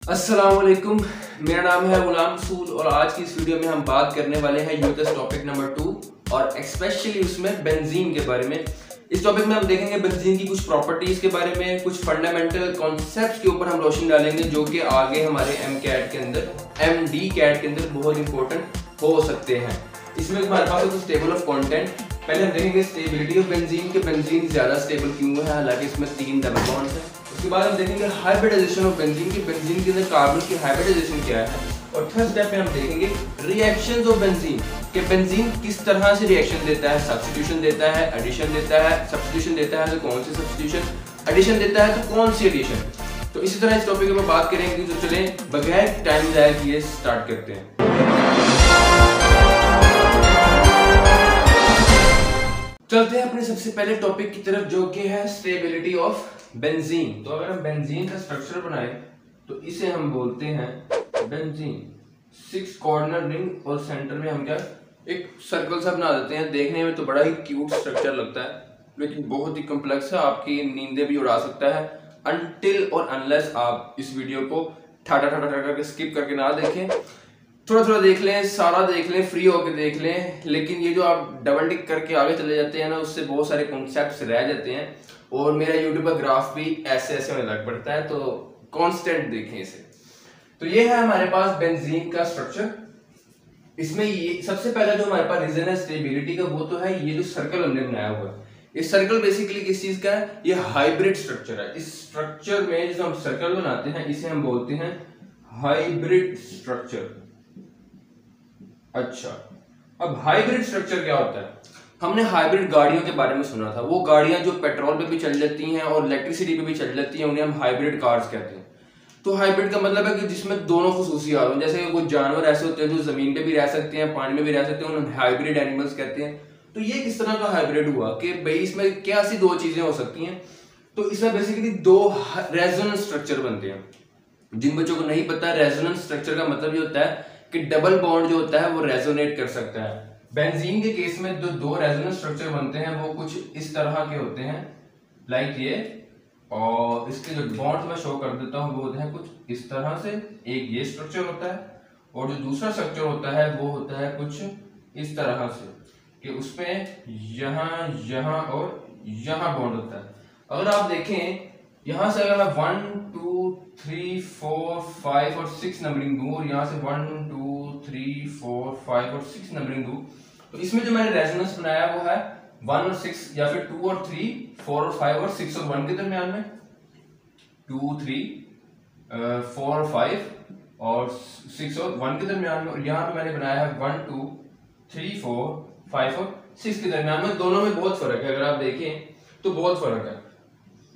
अस्सलाम वालेकुम, मेरा नाम है गुलाम रसूल और आज की इस वीडियो में हम बात करने वाले हैं यूजर्स टॉपिक नंबर 2 और स्पेशली उसमें बेंजीन के बारे में। इस टॉपिक में हम देखेंगे बेंजीन की कुछ प्रॉपर्टीज के बारे में, कुछ फंडामेंटल कॉन्सेप्ट्स के ऊपर हम रोशनी डालेंगे जो कि आगे हमारे MCAT के अंदर, MD कैट के अंदर बहुत इंपॉर्टेंट हो सकते हैं। इसमें हमारे पास है टेबल ऑफ कंटेंट। पहले हम देखेंगे स्टेबिलिटी ऑफ बेंजीन के बेंजीन ज्यादा स्टेबल क्यों है, हालांकि इसमें 3 डबल बॉन्ड्स हैं। उसके बाद हम देखेंगे हाइब्रिडाइजेशन ऑफ बेंजीन की बेंजीन के अंदर कार्बन की हाइब्रिडाइजेशन क्या है। और थर्ड स्टेप में हम देखेंगे रिएक्शंस ऑफ बेंजीन कि बेंजीन किस तरह से रिएक्शन देता है, सब्स्टिट्यूशन देता है, एडिशन देता है। सब्स्टिट्यूशन देता है तो कौन सी सब्स्टिट्यूशन, एडिशन देता है तो कौन सी एडिशन। तो इसी तरह इस टॉपिक में बात करेंगे। तो चलें बगैर टाइम जाए किए स्टार्ट करते हैं। चलते हैं अपने सबसे पहले टॉपिक की तरफ जो कि है स्टेबिलिटी ऑफ बेंजीन। तो अगर हम बेंजीन का स्ट्रक्चर बनाए तो इसे हम बोलते हैं बेंजीन 6 कॉर्नर रिंग और सेंटर में हम क्या एक सर्कल सा बना देते हैं। देखने में तो बड़ा ही क्यूट स्ट्रक्चर लगता है लेकिन बहुत ही कॉम्प्लेक्स है, आपकी नींदें भी उड़ा सकता है अनटिल और अनलेस आप इस वीडियो को ठाटा ठाटा करके स्किप करके ना देखें। थोड़ा देख लें, सारा देख लें, फ्री होकर देख लें। लेकिन ये जो आप डबल टिक करके आगे चले जाते हैं ना, उससे बहुत सारे कॉन्सेप्ट्स रह जाते हैं और मेरा यूट्यूब पर ग्राफ भी ऐसे होने लग पड़ता है। तो कांस्टेंट देखें इसे। तो ये है हमारे पास बेंजीन का स्ट्रक्चर। इसमें ये सबसे पहला जो हमारे पास रीजन है स्टेबिलिटी का, वो तो है ये जो सर्कल हमने बनाया हुआ है। इस सर्कल बेसिकली किस चीज का है, ये हाइब्रिड स्ट्रक्चर है। इस स्ट्रक्चर में जो हम सर्कल बनाते हैं इसे हम बोलते हैं हाइब्रिड स्ट्रक्चर। अच्छा, अब हाइब्रिड स्ट्रक्चर क्या होता है? हमने हाइब्रिड गाड़ियों के बारे में सुना था। वो गाड़ियां जो पेट्रोल पे भी चल जाती हैं और इलेक्ट्रिसिटी पे भी चल जाती हैं, उन्हें हम हाइब्रिड कार्स कहते हैं। तो हाइब्रिड का मतलब है कि जिसमें दोनों खुसूसियात हों। जैसे कुछ जानवर ऐसे होते हैं जो जमीन पे भी रह सकते हैं, पानी में भी रह सकते हैं, उन्हें हाइब्रिड एनिमल्स कहते हैं। तो ये किस तरह का हाइब्रिड हुआ कि भाई इसमें क्या सी दो चीजें हो सकती हैं। तो इसमें बेसिकली 2 रेजोनेंस स्ट्रक्चर बनते हैं। जिन बच्चों को नहीं पता, रेजोनेंस स्ट्रक्चर का मतलब ये होता है कि डबल बॉन्ड जो होता है वो रेजोनेट कर सकता है। बेंजीन के केस में जो 2 रेजोनेंस स्ट्रक्चर बनते हैं वो कुछ इस तरह के होते हैं, लाइक ये। और इसके जो बॉन्ड मैं शो कर देता हूँ वो होते हैं कुछ इस तरह से। एक ये स्ट्रक्चर होता है और जो दूसरा स्ट्रक्चर होता है वो होता है कुछ इस तरह से कि उसमें यहाँ और यहाँ बॉन्ड होता है। अगर आप देखें यहां से अगर मैं 1 2 3 4 5 और 6 नंबरिंग दूं और यहां से 1 2 3 4 5 और 6 नंबरिंग दूं, तो इसमें जो मैंने रेजोनेंस बनाया वो है 1 और 6 या फिर 2 और 3, 4 और 5 और 6 और 1 के दरमियान में, 2 3 4 और 5 और 6 और 1 के दरमियान में। और यहाँ पे मैंने बनाया है 1 2 3 4 5 और 6 के दरमियान में। दोनों में बहुत फर्क है, अगर आप देखें तो बहुत फर्क है।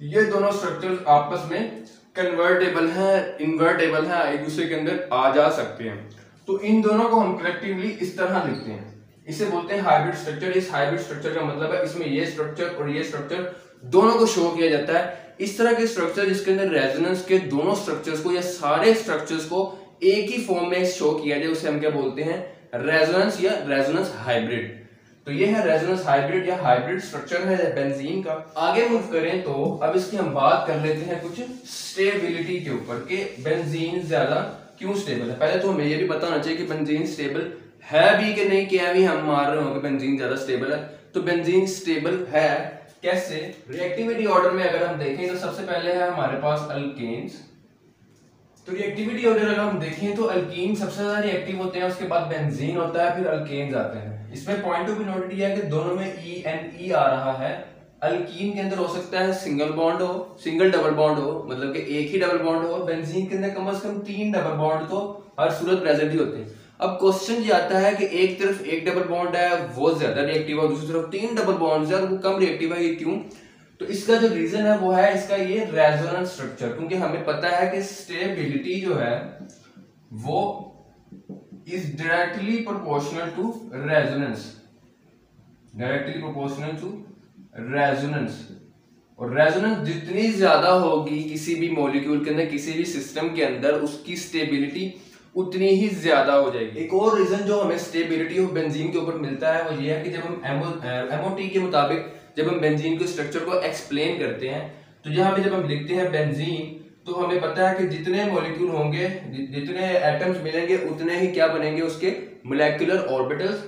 ये दोनों स्ट्रक्चर्स आपस में कन्वर्टेबल है, इन्वर्टेबल है, एक दूसरे के अंदर आ जा सकते हैं। तो इन दोनों को हम कलेक्टिवली इस तरह लिखते हैं, इसे बोलते हैं हाइब्रिड स्ट्रक्चर। इस हाइब्रिड स्ट्रक्चर का मतलब है इसमें ये स्ट्रक्चर और ये स्ट्रक्चर दोनों को शो किया जाता है। इस तरह के स्ट्रक्चर जिसके अंदर रेजोनेंस के दोनों स्ट्रक्चर्स को या सारे स्ट्रक्चर्स को एक ही फॉर्म में शो किया जाए, उसे हम क्या बोलते हैं, रेजोनेंस या रेजोनेंस हाइब्रिड। तो ये है रेजोनेंस हाइब्रिड या हाइब्रिड स्ट्रक्चर है बेंजीन का। आगे मूव करें तो अब इसकी हम बात कर लेते हैं कुछ स्टेबिलिटी के ऊपर कि बेंजीन ज्यादा क्यों स्टेबल है। पहले तो हमें ये भी पता होना चाहिए कि बेंजीन स्टेबल है भी कि नहीं, क्या भी हम मान रहे हो कि बेंजीन ज्यादा स्टेबल है। तो बेंजीन स्टेबल है कैसे? रिएक्टिविटी ऑर्डर में अगर हम देखें तो सबसे पहले है हमारे पास अल्केन्स। तो रिएक्टिविटी ऑर्डर अगर हम देखें तो अल्कीन सबसे ज्यादा रिएक्टिव होते हैं, उसके बाद बेंजीन होता है, फिर अल्केन्स आते हैं। इसमें पॉइंट टू बी नोटेड किया है कि दोनों में E आ रहा है। अल्कीन के अंदर हो सकता है सिंगल बॉन्ड हो, सिंगल डबल बॉन्ड हो, मतलब कि एक ही डबल बॉन्ड हो। बेंजीन के अंदर कम से कम 3 डबल बॉन्ड तो हर सूरत प्रेजेंट ही होते हैं। अब क्वेश्चन ये आता है कि एक तरफ एक डबल बॉन्ड है वो ज्यादा रिएक्टिव है, दूसरी तरफ 3 डबल बॉन्ड है वो कम रिएक्टिव है, ये क्यों? तो इसका जो रीजन है वो है इसका ये रेजोनेंस स्ट्रक्चर। क्योंकि हमें पता है कि स्टेबिलिटी जो है वो is directly proportional to resonance, directly proportional to resonance. और रेजोनेंस जितनी ज्यादा होगी किसी भी मॉलिक्यूल के अंदर, किसी भी सिस्टम के अंदर, उसकी स्टेबिलिटी उतनी ही ज्यादा हो जाएगी। एक और रीजन जो हमें स्टेबिलिटी ऑफ बेंजीन के ऊपर मिलता है वो ये है कि जब हम MOT के मुताबिक जब हम बेंजीन के स्ट्रक्चर को एक्सप्लेन करते हैं तो यहाँ पे जब हम लिखते हैं बेंजीन तो हमें पता है कि जितने मॉलिक्यूल होंगे, जितने एटम्स मिलेंगे, उतने ही क्या बनेंगे उसके मोलेकुलर ऑर्बिटल्स।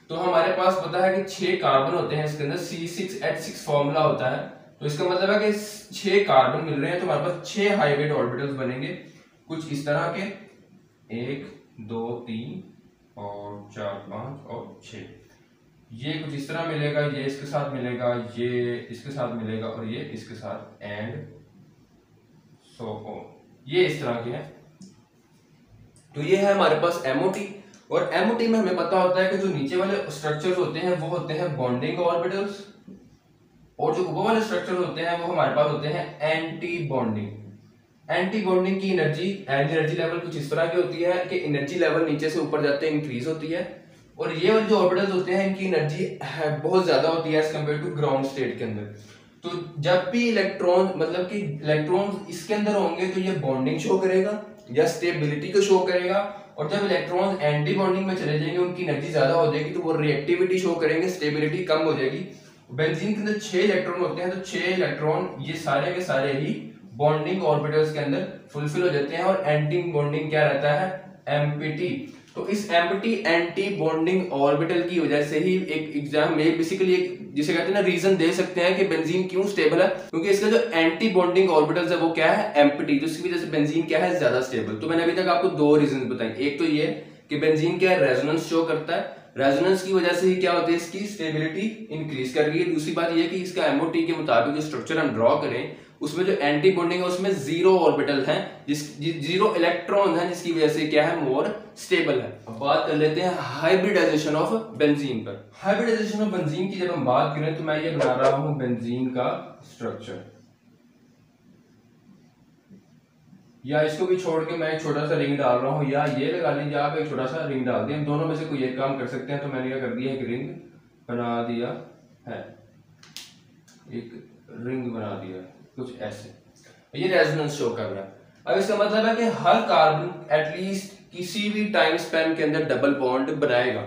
तो हमारे पास पता है कि 6 कार्बन होते हैं इसके अंदर, C6H6 फॉर्मूला होता है। तो इसका मतलब है कि 6 कार्बन मिल रहे हैं तो हमारे पास 6 हाइब्रिड ऑर्बिटल्स बनेंगे कुछ इस तरह के, 1 2 3 और 4 5 और 6। ये कुछ इस तरह मिलेगा, ये इसके साथ मिलेगा, ये इसके साथ मिलेगा और ये इसके साथ, एंड सो ऑन, ये इस तरह के हैं। तो ये है हमारे पास MOT। और MOT में हमें पता होता है कि जो नीचे वाले स्ट्रक्चर्स होते हैं वो होते हैं बॉन्डिंग ऑर्बिटल्स, और जो ऊपर वाले स्ट्रक्चर होते हैं वो हमारे पास होते हैं एंटी बॉन्डिंग। एंटी बॉन्डिंग की एनर्जी लेवल कुछ इस तरह की होती है कि एनर्जी लेवल नीचे से ऊपर जाते हैं इंक्रीज होती है, और ये वाले जो ऑर्बिटल्स होते हैं इनकी एनर्जी बहुत ज्यादा होती है as compare to ground state के अंदर। तो जब भी इलेक्ट्रॉन, मतलब कि इलेक्ट्रॉन इसके अंदर होंगे तो ये बॉन्डिंग शो करेगा या स्टेबिलिटी को शो करेगा, और जब इलेक्ट्रॉन एंटी बॉन्डिंग में चले जाएंगे उनकी एनर्जी ज्यादा हो जाएगी तो वो रिएक्टिविटी शो करेंगे, स्टेबिलिटी कम हो जाएगी। बेंजीन के अंदर 6 इलेक्ट्रॉन होते हैं, तो 6 इलेक्ट्रॉन ये सारे के सारे ही बॉन्डिंग ऑर्बिटल्स के अंदर फुलफिल हो जाते हैं, और एंटी बॉन्डिंग क्या रहता है, एम्प्टी। तो इस एम्प्टी एंटी बॉन्डिंग ऑर्बिटल की वजह से ही एक एग्जाम में बेसिकली एक जिसे कहते हैं ना रीजन दे सकते हैं कि बेंजीन क्यों स्टेबल है, क्योंकि इसका जो एंटी बॉन्डिंग ऑर्बिटल्स है वो क्या है, एम्प्टी, जिसकी वजह से बेंजीन क्या है, ज्यादा स्टेबल। तो मैंने अभी तक आपको 2 रीजन बताए, एक तो ये कि बेंजीन क्या है, रेजोनेंस शो करता है, रेजोनेंस की वजह से ही क्या होती है, इसकी स्टेबिलिटी इंक्रीज कर रही है। दूसरी बात ये कि इसका MOT के मुताबिक जो स्ट्रक्चर हम ड्रॉ करें उसमें जो एंटी बॉन्डिंग है उसमें 0 ऑर्बिटल हैं, 0 इलेक्ट्रॉन है, जिसकी वजह से क्या है, मोर स्टेबल है। अब बात कर लेते हैं हाइब्रिडाइजेशन ऑफ बेंजीन पर। हाइब्रिडाइजेशन ऑफ बेंजीन की जब हम बात करें तो मैं ये बना रहा हूं बेंजीन का स्ट्रक्चर, या इसको भी छोड़ के मैं एक छोटा सा रिंग डाल रहा हूं, या ये लगा लीजिए आप एक छोटा सा रिंग डाल दिया, दोनों में से कोई एक काम कर सकते हैं। तो मैंने क्या कर दिया, एक रिंग बना दिया है, एक रिंग बना दिया कुछ ऐसे, ये रेजोनेंस शो कर रहा है। अब इसका मतलब है कि हर कार्बन एटलीस्ट किसी भी टाइम स्पैन के अंदर डबल बॉन्ड बनाएगा,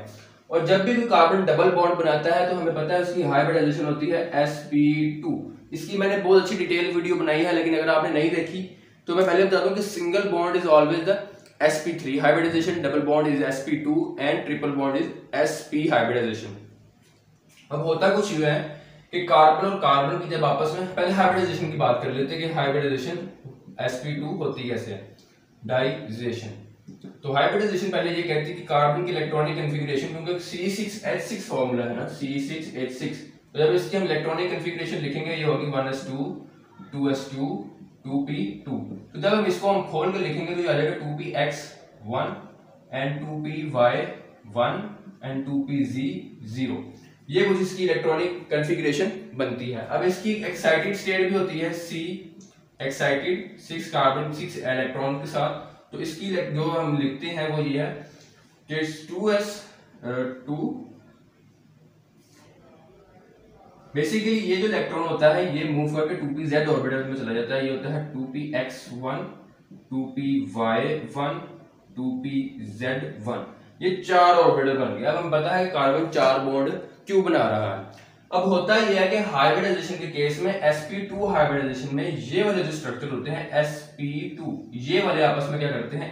और जब भी कोई कार्बन डबल बॉन्ड बनाता है तो हमें पता है उसकी हाइब्रिडाइजेशन होती है sp2। इसकी मैंने बहुत अच्छी डिटेल वीडियो बनाई है, लेकिन अगर आपने नहीं देखी तो मैं पहले बता दूं कि single bond is always the sp3 hybridisation, double bond is sp2 and triple bond is sp hybridisation. अब होता कुछ यूं है कि कार्बन और कार्बन की जब आपस में, पहले हाइब्रिडाइजेशन की बात कर लेते हैं कि हाइब्रिडाइजेशन sp2 होती कैसे है, डाइजेशन। तो हाइब्रिडाइजेशन पहले ये कहती है कि कार्बन की इलेक्ट्रॉनिक कॉन्फ़िगरेशन, क्योंकि C6H6 फार्मूला है ना, C6H6, तो जब इसकी हम इलेक्ट्रॉनिक कॉन्फ़िगरेशन लिखेंगे ये होगी 1s2 2s2 2p2। तो जब हम इसको हम खोल कर लिखेंगे तो ये आ जाएगा 2px1 and 2py1 and 2pz0। ये कुछ इसकी इलेक्ट्रॉनिक कॉन्फ़िगरेशन बनती है। अब इसकी एक्साइटेड स्टेट भी होती है C एक्साइटेड 6 कार्बन 6 इलेक्ट्रॉन के साथ। तो इसकी जो हम लिखते हैं वो ये है कि 2s2, बेसिकली ये जो इलेक्ट्रॉन होता है ये मूव करके 2pz ऑर्बिटल में चला जाता है, ये होता है 2px1 2py1 2pz1, ये 4 ऑर्बिटल बन गया। अब हम पता है कि कार्बन 4 बॉन्ड क्यों बना रहा है। अब होता यह है कि हाइब्रिडाइजेशन के केस में sp2 हाइब्रिडाइजेशन में ये वाले जो स्ट्रक्चर होते हैं sp2, ये वाले आपस में क्या करते हैं,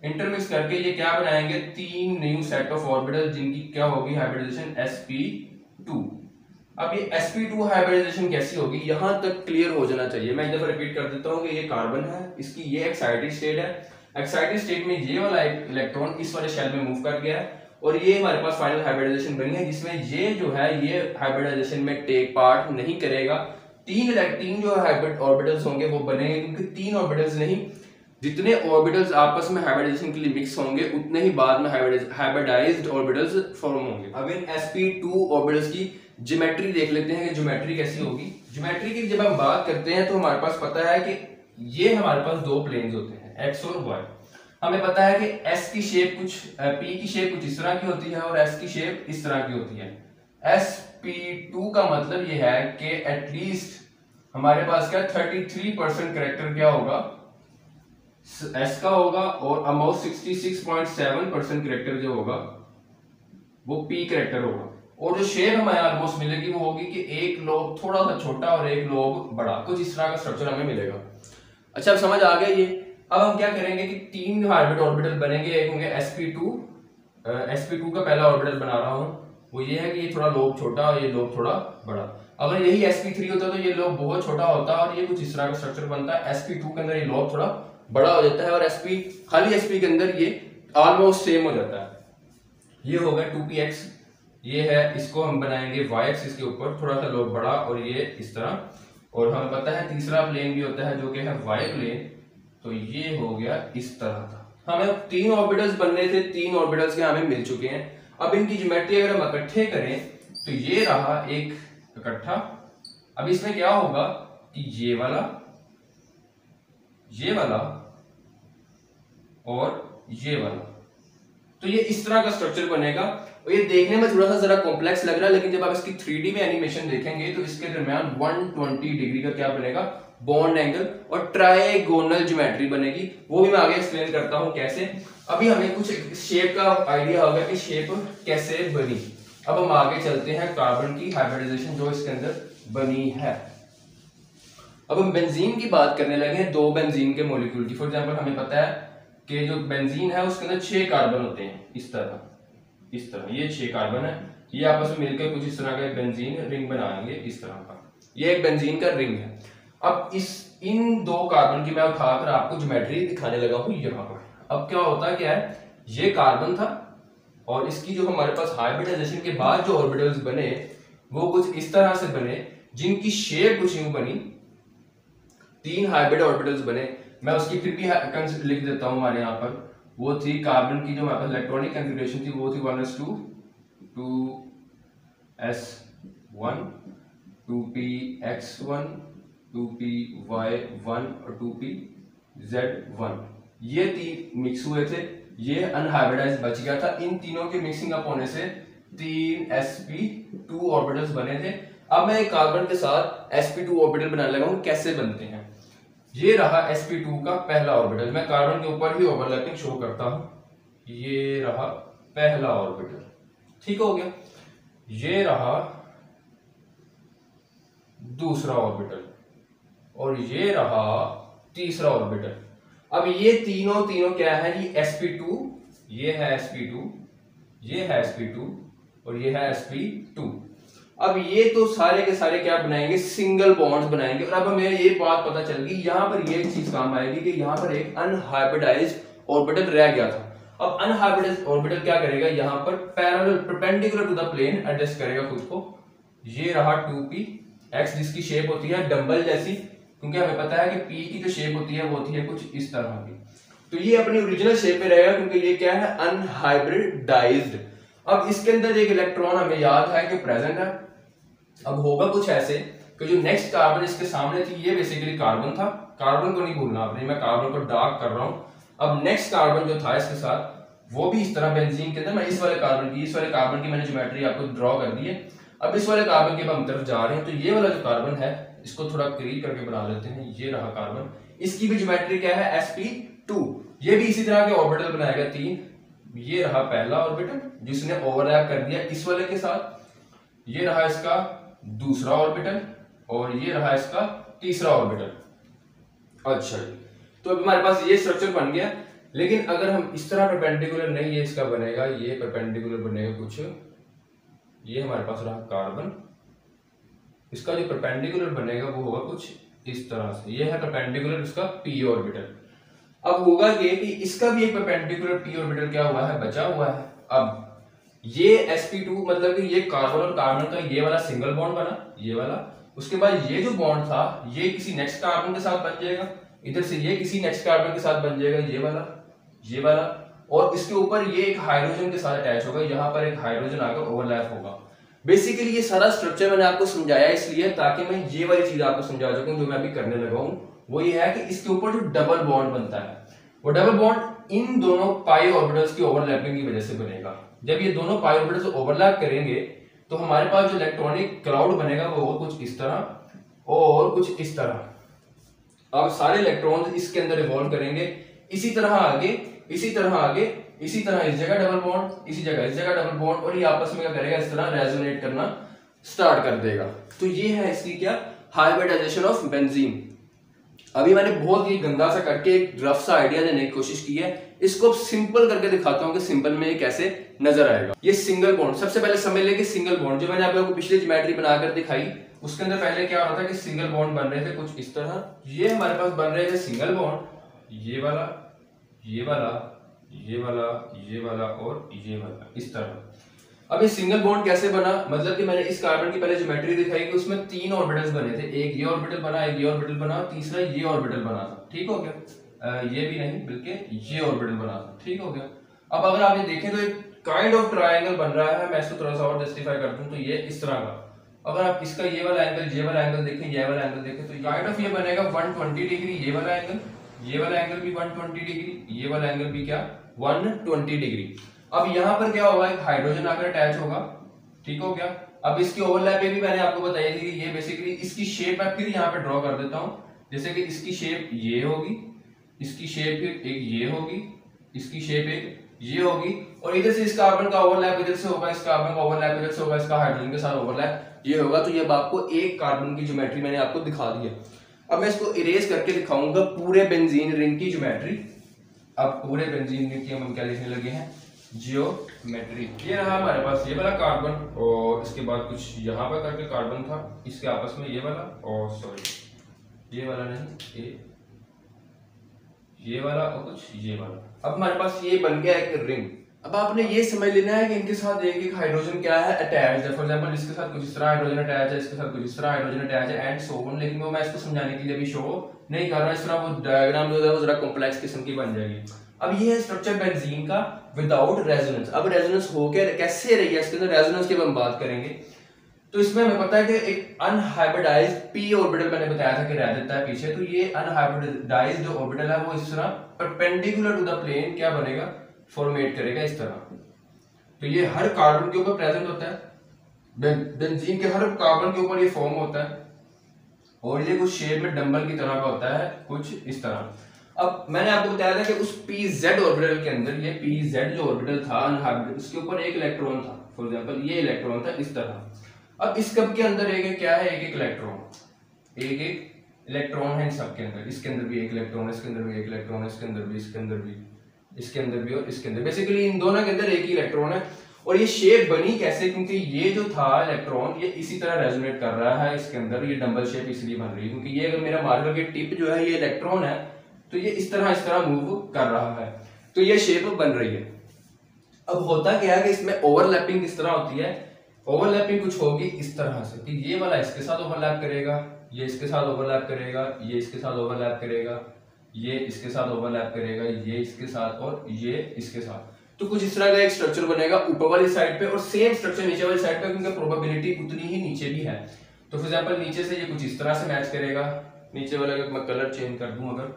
इंटरमिक्स करके ये क्या बनाएंगे, 3 न्यू सेट ऑफ ऑर्बिटल जिनकी क्या होगी हाइब्रिडाइजेशन sp2। अब ये sp2 हाइब्रिडाइजेशन कैसी होगी, यहां तक क्लियर हो जाना चाहिए। मैं एक दफा रिपीट कर देता हूं कि ये कार्बन है, इसकी ये एक्साइटेड स्टेट है, एक्साइटेड स्टेट में ये वाला इलेक्ट्रॉन इस वाले शेल में मूव कर गया है, और ये हमारे पास फाइनल हाइब्रिडाइजेशन बनी है जिसमें ये जो है ये हाइब्रिडाइजेशन में टेक पार्ट नहीं करेगा। 3 जो हाइब्रिड ऑर्बिटल्स होंगे वो बनेंगे, क्योंकि 3 ऑर्बिटल्स नहीं, जितने ऑर्बिटल्स आपस में हाइब्रिडाइजेशन के लिए मिक्स होंगे उतने ही बाद में हाइब्रिडाइज्ड ऑर्बिटल्स फॉर्म होंगे। अब इन sp2 ऑर्बिटल्स की ज्योमेट्री देख लेते हैं कि ज्योमेट्री कैसी होगी। ज्योमेट्री की जब हम बात करते हैं तो हमारे पास पता है कि ये हमारे पास 2 प्लेन्स होते हैं, x और y। हमें पता है कि s की शेप कुछ, p की शेप कुछ इस तरह की होती है और s की शेप इस तरह की होती है। sp2 का मतलब ये है कि एटलीस्ट हमारे पास क्या 33% करेक्टर क्या होगा, s का होगा, और अबाउट 66.7% करेक्टर जो होगा वो p करेक्टर होगा। और जो शेप हमें ऑलमोस्ट मिलेगी वो होगी कि एक लोब थोड़ा सा छोटा और एक लोब बड़ा, कुछ इस तरह का स्ट्रक्चर हमें मिलेगा। अच्छा, अब समझ आ गया ये। अब हम क्या करेंगे कि 3 हाइब्रिड ऑर्बिटल बनेंगे। एक होंगे sp2, sp2 का पहला ऑर्बिटल बना रहा हूँ, वो ये है कि ये थोड़ा लोब छोटा और ये लोब थोड़ा बड़ा। अगर यही sp3 होता तो ये लोब बहुत छोटा होता और ये कुछ इस तरह का स्ट्रक्चर बनता है। sp2 के अंदर ये लोब थोड़ा बड़ा हो जाता है और खाली sp के अंदर ये ऑलमोस्ट सेम हो जाता है। ये होगा 2px, ये है, इसको हम बनाएंगे y एक्सिस के ऊपर, थोड़ा सा लोब बड़ा और ये इस तरह। और हमें पता है तीसरा प्लेन भी होता है जो कि है y प्लेन, तो ये हो गया इस तरह का। हमें 3 ऑर्बिटल्स बनने थे, 3 ऑर्बिटल्स के हमें मिल चुके हैं। अब इनकी ज्योमेट्री अगर हम इकट्ठे करें तो ये रहा एक इकट्ठा। अब इसमें क्या होगा कि ये वाला और ये वाला, तो ये इस तरह का स्ट्रक्चर बनेगा। और ये देखने में थोड़ा सा जरा कॉम्प्लेक्स लग रहा है, लेकिन जब आप इसकी 3D में एनिमेशन देखेंगे तो इसके दरमियान 120 डिग्री का क्या बनेगा, बॉन्ड एंगल और ट्राइगोनल ज्योमेट्री बनेगी। वो भी मैं आगे एक्सप्लेन करता हूं कैसे। अभी हमें कुछ शेप का आइडिया होगा कि शेप कैसे बनी। अब हम आगे चलते हैं कार्बन की हाइब्रिडाइजेशन जो इसके अंदर बनी है। अब हम बेंजीन की बात करने लगे हैं, 2 बेंजीन के मॉलिक्यूल की। फॉर एग्जांपल हमें पता है कि जो बेंजीन है उसके अंदर 6 कार्बन होते हैं, इस तरह ये 6 कार्बन है, ये आपस में मिलकर कुछ इस तरह का बेंजीन रिंग बनाएंगे इस तरह का। ये एक बेंजीन का रिंग है। अब इन 2 कार्बन की मैं उठाकर आपको ज्योमेट्री दिखाने लगा हूं यहाँ पर। अब क्या होता क्या है, ये कार्बन था और इसकी जो हमारे पास हाइब्रिडाइजेशन के बाद जो ऑर्बिटल्स बने वो कुछ इस तरह से बने, जिनकी शेप कुछ यूं बनी। 3 हाइब्रिड ऑर्बिटल्स बने। मैं उसकी फिर भी लिख देता हूं हमारे यहाँ पर। वो थी कार्बन की जो हमारे पास इलेक्ट्रॉनिक कॉन्फ़िगरेशन थी, वो थी 1s2, 2s1, 2px1, 2py1 और 2pz1। ये 3 मिक्स हुए थे, ये अनहाइब्रिडाइज्ड बच गया था। इन तीनों के मिक्सिंग अप होने से 3 sp2 ऑर्बिटल्स बने थे। अब मैं एक कार्बन के साथ sp2 ऑर्बिटल बनाने लगा हूं। कैसे बनते हैं, ये रहा sp2 का पहला ऑर्बिटल। मैं कार्बन के ऊपर ही ओवरलैपिंग शो करता हूं। ये रहा पहला ऑर्बिटल, ठीक हो गया। ये रहा दूसरा ऑर्बिटल और ये रहा तीसरा ऑर्बिटल। अब ये तीनों क्या है, ये sp2, ये है sp2, ये है sp2 और ये है sp2। अब ये तो सारे के सारे क्या बनाएंगे, सिंगल बॉन्ड्स बनाएंगे। और अब हमें ये बात पता चल गई, यहां पर ये चीज काम आएगी कि यहां पर एक अनहाइब्रिडाइज्ड ऑर्बिटल रह गया था। अब अनहाइब्रिडाइज्ड ऑर्बिटल क्या करेगा, यहां पर parallel perpendicular to the plane adjust करेगा खुद को। ये रहा 2px, जिसकी शेप होती है डंबल जैसी, क्योंकि हमें पता है कि p की जो शेप होती है वो होती है कुछ इस तरह की। तो ये अपनी ओरिजिनल शेप पे रहेगा क्योंकि ये क्या है, अनहाइब्रिडाइज्ड। अब इसके अंदर एक इलेक्ट्रॉन हमें याद है कि प्रेजेंट है। अब होगा कुछ ऐसे कि जो नेक्स्ट कार्बन इसके सामने थी, ये बेसिकली कार्बन था। कार्बन को नहीं भूलना आपने, मैं कार्बन को डार्क कर रहा हूं। अब नेक्स्ट कार्बन जो था इसके साथ वो भी इस तरह बेंजीन के अंदर, मैं इस वाले कार्बन की मैंने ज्योमेट्री आपको ड्रॉ कर दी है। अब इस वाले कार्बन के हम तरफ जा रहे हैं, तो ये वाला जो कार्बन है इसको थोड़ा करीब करके बना लेते हैं। ये रहा कार्बन, इसकी भी ज्योमेट्री क्या है, sp2। ये भी इसी तरह के ऑर्बिटल बनाएगा 3। ये रहा पहला ऑर्बिटल जिसने ओवरलैप कर दिया इस वाले के साथ। ये रहा इसका दूसरा ऑर्बिटल और ये रहा इसका तीसरा ऑर्बिटल। अच्छा, तो अब हमारे पास ये स्ट्रक्चर बन गया। लेकिन अगर हम इस तरह परपेंडिकुलर नहीं, ये इसका बनेगा, ये परपेंडिकुलर बनेगा कुछ, ये हमारे पास रहा कार्बन, इसका जो परपेंडिकुलर बनेगा वो होगा कुछ इस तरह से। ये है परपेंडिकुलर इसका p ऑर्बिटल। अब होगा ये कि इसका भी एक परपेंडिकुलर p ऑर्बिटल क्या हुआ है, बचा हुआ है। अब ये sp2 मतलब कि ये कार्बन और कार्बन का ये वाला सिंगल बॉन्ड बना, ये वाला। उसके बाद ये जो बॉन्ड था ये किसी नेक्स्ट कार्बन के साथ बन जाएगा, इधर से ये किसी नेक्स्ट कार्बन के साथ बन जाएगा, ये वाला। और इसके ऊपर ये एक हाइड्रोजन के साथ अटैच होगा, यहाँ पर एक हाइड्रोजन आकर ओवरलैप होगा। बेसिकली ये सारा स्ट्रक्चर मैंने आपको समझाया इसलिए ताकि मैं ये वाली चीज आपको समझा सकूं जो मैं अभी करने लगा हूं। वो ये है कि इसके ऊपर जो डबल बॉन्ड बनता है, वो डबल बॉन्ड इन दोनों पाई ऑर्बिटल्स की ओवरलैपिंग की वजह से बनेगा। जब ये दोनों पाई ऑर्बिटल्स ओवरलैप करेंगे तो हमारे पास जो इलेक्ट्रॉनिक क्लाउड बनेगा वो कुछ इस तरह और कुछ इस तरह। अब सारे इलेक्ट्रॉन्स इसके अंदर इवॉल्व करेंगे, इसी तरह आगे, इसी तरह आगे, इसी तरह इस जगह डबल बॉन्ड, इसी जगह इस जगह डबल बॉन्ड, और ये आपस में क्या करेगा, इस तरह रेजोनेट करना स्टार्ट कर देगा। तो ये है इसकी क्या, हाइब्रिडाइजेशन ऑफ बेंजीन। अभी मैंने बहुत ही गंदा सा करके एक रफ सा आइडिया देने की कोशिश की है, इसको सिंपल करके दिखाता हूँ कि सिंपल में ये कैसे नजर आएगा। ये सिंगल बॉन्ड, सबसे पहले समझ लें कि सिंगल बॉन्ड जो मैंने आप लोगों को पिछली ज्योमेट्री बनाकर दिखाई, उसके अंदर पहले क्या हो रहा था कि सिंगल बॉन्ड बन रहे थे कुछ इस तरह, ये हमारे पास बन रहे थे सिंगल बॉन्ड, ये वाला, ये वाला, ये वाला, ये वाला और ये वाला, इस तरह। अब ये सिंगल बॉन्ड कैसे बना, मतलब कि मैंने इस कार्बन की पहले ज्योमेट्री दिखाई कि उसमें 3 ऑर्बिटल्स बने थे, एक ये ऑर्बिटल बना, एक ये ऑर्बिटल बना, तीसरा ये ऑर्बिटल बना था, ठीक हो गया। ये भी नहीं बल्कि ये ऑर्बिटल बना था, ठीक हो गया। अब अगर आप ये देखें तो एक काइंड ऑफ ट्रायंगल बन रहा है, मैं इसको थोड़ा सा और जस्टिफाई कर दूं तो ये इस तरह का। अगर आप इसका ये वाला एंगल देखें, ये वाला एंगल देखें तो काइंड ऑफ ये बनेगा 120 डिग्री, ये वाला एंगल, ये वाला एंगल भी 120 डिग्री, ये वाला एंगल भी क्या 120 डिग्री। अब यहाँ पर क्या होगा, एक हाइड्रोजन आकर अटैच होगा, ठीक हो गया। अब इसकी ओवरलैप भी मैंने आपको बताई थी कि ये बेसिकली इसकी शेप मैं फिर यहाँ पे ड्रॉ कर देता हूँ, जैसे कि इसकी शेप ये होगी, इसकी शेप फिर एक ये होगी, इसकी शेप एक ये होगी, और इधर से इस कार्बन का ओवरलैप इधर से होगा, इस कार्बन का ओवरलैप इधर से होगा, इसका हाइड्रोजन के साथ ओवरलैप ये होगा। तो ये आपको एक कार्बन की ज्योमेट्री मैंने आपको दिखा दी है। अब मैं इसको इरेज करके दिखाऊंगा पूरे बेंजीन रिंग की ज्योमेट्री। अब पूरे बेंजीन रिंग की हम क्या लिखने लगे हैं, जियोमेट्री। ये रहा हमारे पास ये वाला कार्बन, और इसके बाद कुछ यहाँ पर करके कार्बन था, इसके आपस में ये वाला, और सॉरी ये वाला नहीं, ये वाला और कुछ ये वाला। अब हमारे पास ये बन गया एक रिंग। अब आपने ये समझ लेना है कि इनके साथ एक एक हाइड्रोजन क्या है अटैच है। फॉर एग्जांपल इसके साथ कुछ इस तरह हाइड्रोजन अटैच है, इसके साथ कुछ इस तरह हाइड्रोजन अटैच है एंड सो ऑन। लेकिन वो मैं इसको समझाने के लिए अभी शो नहीं कर रहा, इस तरह वो डायग्राम जो है वो जरा कॉम्प्लेक्स किस्म की बन जाएगी। अब ये है स्ट्रक्चर बेंजीन का विदाउट रेजोनेंस। अब रेजोनेंस होकर कैसे रही है, इसके अंदर रेजोनेंस की हम बात करेंगे। तो इसमें हमें पता है कि एक अनहाइब्रिडाइज्ड पी ऑर्बिटल मैंने बताया था कि रह देता है पीछे, तो ये अनहाइब्रिडाइज्ड जो ऑर्बिटल है वो इस तरह परपेंडिकुलर टू द प्लेन क्या बनेगा, फॉर्मेट करेगा इस तरह। तो ये हर कार्बन के ऊपर प्रेजेंट होता है, बेंजीन के हर कार्बन के ऊपर ये फॉर्म होता है, और ये कुछ शेप में डंबल की तरह का होता है, कुछ इस तरह। अब मैंने आपको बताया था कि उस पीजेड ऑर्बिटल के अंदर ये पीजेड जो ऑर्बिटल था अनहाइब्रिड, उसके ऊपर एक इलेक्ट्रॉन था। फॉर एग्जांपल ये इलेक्ट्रॉन था इस तरह। अब इस कप के अंदर एक क्या है, एक इलेक्ट्रॉन, एक इलेक्ट्रॉन है इन सब के अंदर। इसके अंदर भी एक इलेक्ट्रॉन है, इसके अंदर भी एक इलेक्ट्रॉन है, इसके अंदर भी, इसके अंदर भी, इसके अंदर भी और इसके अंदर। बेसिकली इन दोनों के अंदर एक ही इलेक्ट्रॉन है। और ये शेप बनी कैसे, क्योंकि ये जो था इलेक्ट्रॉन ये इसी तरह रेजोनेट कर रहा है इसके अंदर, ये डबल शेप इसलिए बन रही है क्योंकि ये अगर मेरा मार्कर की टिप जो है ये इलेक्ट्रॉन है तो ये इस तरह मूव कर रहा है, तो ये शेप बन रही है। अब होता क्या है कि इसमें ओवरलैपिंग किस तरह होती है, ओवरलैपिंग कुछ होगी इस तरह से कि ये वाला इसके साथ ओवरलैप करेगा, ये इसके साथ ओवरलैप करेगा, ये इसके साथ ओवरलैप करेगा, ये इसके साथ ओवरलैप करेगा, ये इसके साथ और ये इसके साथ। तो कुछ इस तरह का एक स्ट्रक्चर बनेगा ऊपर वाली साइड पे और सेम स्ट्रक्चर नीचे वाली साइड पे, क्योंकि प्रोबेबिलिटी उतनी ही नीचे भी है। तो फॉर एग्जांपल नीचे से ये कुछ इस तरह से मैच करेगा, नीचे वाला का मैं कलर चेंज कर दूं अगर,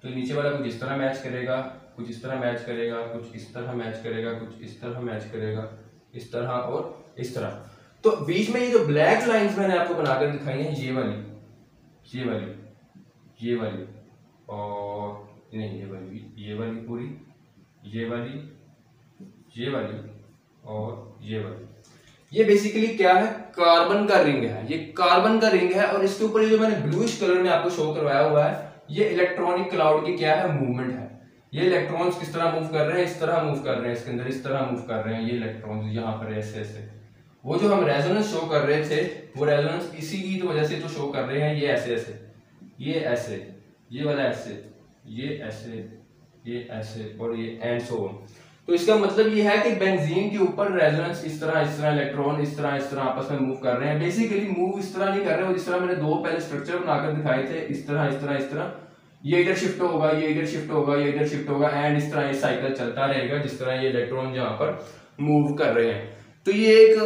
तो नीचे वाला कुछ इस तरह मैच करेगा, कुछ इस तरह मैच करेगा, कुछ इस तरह मैच करेगा, कुछ इस तरह मैच करेगा, इस तरह और इस तरह। तो बीच में ये जो ब्लैक लाइंस मैंने आपको बनाकर दिखाई है, ये वाली, ये वाली, ये वाली और नहीं ये वाली, ये वाली पूरी, ये वाली, ये वाली और ये वाली, ये बेसिकली क्या है, कार्बन का रिंग है। ये कार्बन का रिंग है और इसके ऊपर ये जो मैंने ब्लूइश कलर में आपको शो करवाया हुआ है, ये इलेक्ट्रॉनिक क्लाउड की क्या है, मूवमेंट है। ये इलेक्ट्रॉन्स किस तरह मूव कर रहे हैं, इस तरह मूव कर रहे हैं, इसके अंदर इस तरह मूव कर रहे हैं ये इलेक्ट्रॉन्स, यहाँ पर ऐसे ऐसे। वो जो हम रेजोनेंस शो कर रहे थे वो रेजोनेंस इसी की तो वजह से तो शो कर रहे हैं, ये ऐसे ऐसे, ये ऐसे, ये वाला ऐसे, ये ऐसे, ये ऐसे और ये एंड सो ऑन। तो इसका मतलब ये है कि बेंजीन के ऊपर रेजोनेंस इस तरह इलेक्ट्रॉन इस तरह आपस में मूव कर रहे हैं। बेसिकली मूव इस तरह नहीं कर रहे हो जिस तरह मैंने दो पहले स्ट्रक्चर बनाकर दिखाए थे, इस तरह ये इधर शिफ्ट होगा, ये इधर शिफ्ट होगा, ये इधर शिफ्ट होगा एंड इस तरह ये साइकिल चलता रहेगा जिस तरह ये इलेक्ट्रॉन जहां पर मूव कर रहे हैं। तो ये एक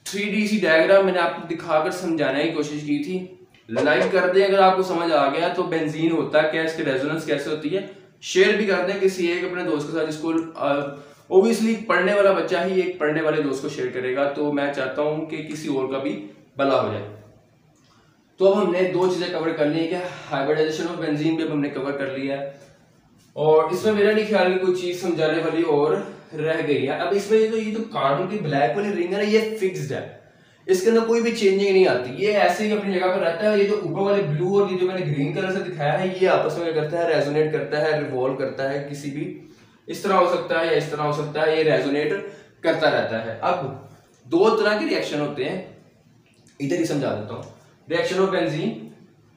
3D सी डायग्राम मैंने आपको दिखाकर समझाने की कोशिश की थी। लाइक कर दें अगर आपको समझ आ गया तो बेंजीन होता क्या, इसकी रेजोनेंस कैसे होती है। शेयर भी कर दें किसी एक अपने दोस्त के साथ, जिसको ओबियसली पढ़ने वाला बच्चा ही एक पढ़ने वाले दोस्त को शेयर करेगा, तो मैं चाहता हूं कि किसी और का भी भला हो जाए। तो अब हमने दो चीजें कवर कर ली है, क्या हाइब्रिडाइजेशन ऑफ बेंजीन भी हमने कवर कर लिया है और इसमें मेरा नहीं ख्याल कि कोई चीज समझाने वाली और रह गई है। अब इसमें ये जो कार्बन की ब्लैक वाली रिंग है ना, ये फिक्स्ड है, इसके अंदर कोई भी चेंजिंग नहीं आती, ये ऐसे ही अपनी जगह पर रहता है। ये जो ऊपर वाले ब्लू और ये जो मैंने ग्रीन कलर से दिखाया है, ये आपस में करता है, रेजोनेट करता है, रिवॉल्व करता है, किसी भी इस तरह हो सकता है या इस तरह हो सकता है, ये रेजोनेट करता रहता है। अब दो तरह के रिएक्शन होते हैं, इधर ही समझा देता हूँ। रिएक्शन ऑफ बेंजीन,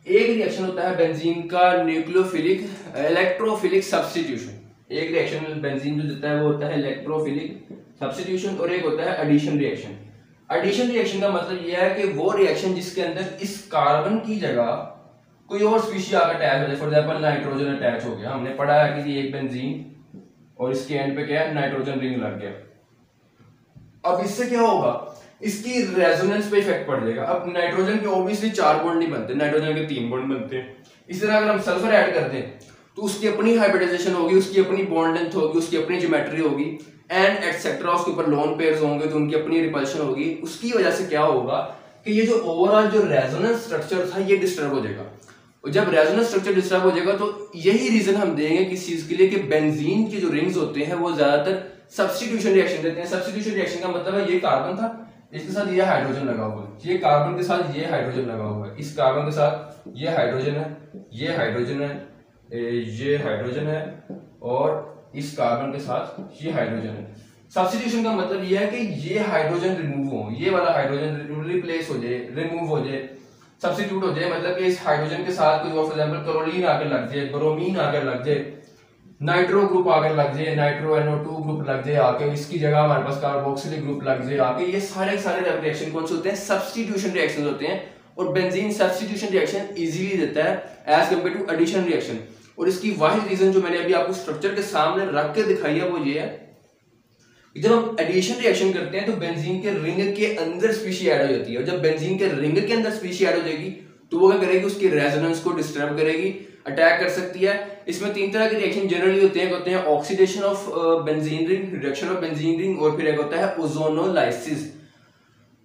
एक रिएक्शन होता है बेंजीन का न्यूक्लियोफिलिक इलेक्ट्रोफिलिक सब्स्टिट्यूशन, एक रिएक्शन बेंजीन जो देता है वो होता है इलेक्ट्रोफिलिक सब्स्टिट्यूशन, और एक होता है एडिशन रिएक्शन। एडिशन रिएक्शन का मतलब यह है कि वो रिएक्शन जिसके अंदर इस कार्बन की जगह कोई और स्पीशीज आकर अटैच हो जाए, फॉर एग्जांपल नाइट्रोजन अटैच हो गया, हमने पढ़ा है कि एक बेंजीन और इसके एंड पे क्या है, नाइट्रोजन रिंग लग गया। अब इससे क्या होगा, इसकी रेजोनेंस पे इफेक्ट पड़ जाएगा। अब नाइट्रोजन के ऑब्वियसली 4 बॉन्ड नहीं बनते, नाइट्रोजन के 3 बॉन्ड बनते हैं। इसी तरह अगर हम सल्फर ऐड करते हैं तो उसकी अपनी हाइब्रिडाइजेशन होगी, उसकी अपनी बॉन्ड लेंथ होगी, उसकी अपनी ज्योमेट्री होगी एंड एटसेट्रा, उसके ऊपर लोन पेयर्स होंगे तो उनकी अपनी रिपल्शन होगी। उसकी वजह से क्या होगा कि ये जो ओवरऑल जो रेजोनेंस स्ट्रक्चर था ये डिस्टर्ब हो जाएगा, और जब रेजोनेंस स्ट्रक्चर डिस्टर्ब हो जाएगा तो यही रीजन हम देंगे किस चीज के लिए कि बेंजीन के जो रिंग्स होते हैं वो ज्यादातर सब्स्टिट्यूशन रिएक्शन देते हैं। सब्स्टिट्यूशन रिएक्शन का मतलब है ये कार्बन था, इसके साथ ये हाइड्रोजन लगा हुआ है, ये कार्बन के साथ ये हाइड्रोजन लगा हुआ है, इस कार्बन के साथ ये हाइड्रोजन है, ये हाइड्रोजन है, ये हाइड्रोजन है, और इस कार्बन के साथ ये हाइड्रोजन है। सब्स्टिट्यूशन का मतलब ये है कि ये हाइड्रोजन रिमूव हो, ये वाला हाइड्रोजन रिप्लेस हो जाए, रिमूव हो जाए, सब्स्टिट्यूट हो जाए, मतलब कि इस हाइड्रोजन के साथ कोई और फॉर एग्जांपल क्लोरीन आकर लग जाए, ब्रोमीन आकर लग जाए, नाइट्रो ग्रुप आकर लग जाए, नाइट्रो NO2 ग्रुप लग जाए आके, इसकी जगह हमारे पास कार्बोक्सिलिक ग्रुप लग जाए आके। ये सारे रिएक्शन कौन से होते हैं, सब्स्टिट्यूशन रिएक्शंस होते हैं, और बेंजीन सब्स्टिट्यूशन रिएक्शन इजीली देता है as compare to addition reaction. और इसकी वाहिद रीजन जो मैंने अभी आपको स्ट्रक्चर के सामने रख के दिखाई है वो ये है, जब हम एडिशन रिएक्शन करते हैं तो बेंजीन के रिंग के अंदर स्पीशी ऐड हो जाती है, और जब बेंजीन के रिंग के अंदर स्पीशी ऐड हो जाएगी तो वो क्या करेगी, उसकी रेजोनेंस को डिस्टर्ब करेगी, अटैक कर सकती है। इसमें 3 तरह के रिएक्शन जनरली होते हैं, होते हैं oxidation of benzene ring, reduction of benzene ring, और फिर एक होता है ओजोनोलाइसिस।